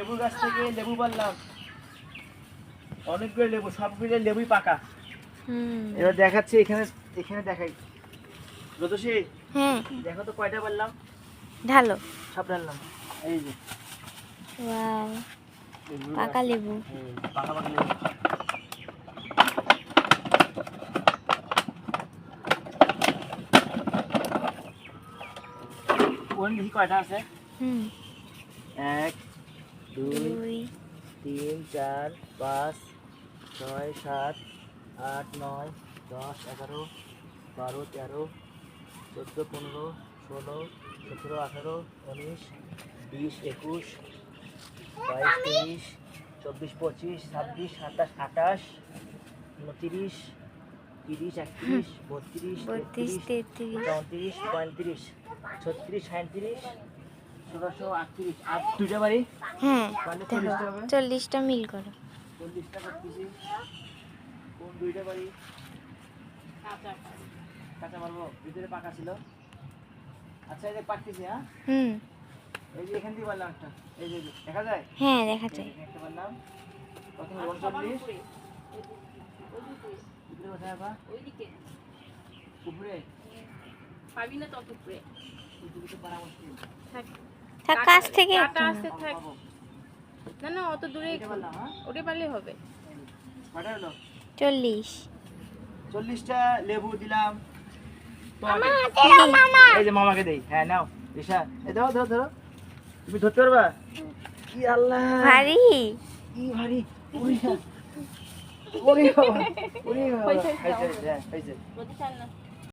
লেবু গাছ থেকে লেবু পারলাম অনেকগুলো লেবু, সবগুলো লেবুই পাকা। এবার দেখাচ্ছি, এখানে এখানে দেখাই। রতসী, হ্যাঁ দেখো তো কয়টা পারলাম। ঢালো। সব ঢাললাম। এই যে ওয়াও, লেবু পাকা গাছ। লেবু। পাকা পাকা লেবু। কোন দেখি কয়টা আছে। 1 2 2 3 4 5 6 7 8 9 10 11 12 13 14 15 16 17 18 19 20 21 22 23 24 25 26 27 28 29 30 31 32 32 33 33 34 35 36 37 17 38 আর দুইটা বাড়ি হ্যাঁ মানে দেখো 40টা হবে। 40টা মিল করো। 40টা করতেছি। কোন দুইটা বাড়ি কাঁচা পারবো, ভিতরে পাকা ছিল। আচ্ছা এই যে পাকতেছি। হ্যাঁ এই যে এখান দিয়ে পারলাম একটা, এই যে দেখা যায়। হ্যাঁ দেখা এই যায়। যে একটা পারলাম, প্রথমে 39 উপরে কোথায় বা ওইদিকে উপরে পাবি না, তত উপরে উপরে তো পারা মুশকিল। থাক, কাছ থেকে কাটা একটু আছে, থাক। পাবো। না না, অত দূরে এটা পারলাম। হ্যাঁ ওটা পারলেই হবে। কয়টা হলো? 40। 40টা লেবু দিলাম তোমাকে। মামা। এই যে মামাকে দেই। হ্যাঁ নাও ঈশা, এই ধরো ধরো ধরো। তুমি ধরতে পারবা? কি আল্লাহ, ভারী। কি ভারী। ওরে বাবা, ওরে বাবা, ওরে বাবা। হয়েছে, হয়েছে, হ্যাঁ, হয়েছে। বলতে চান না।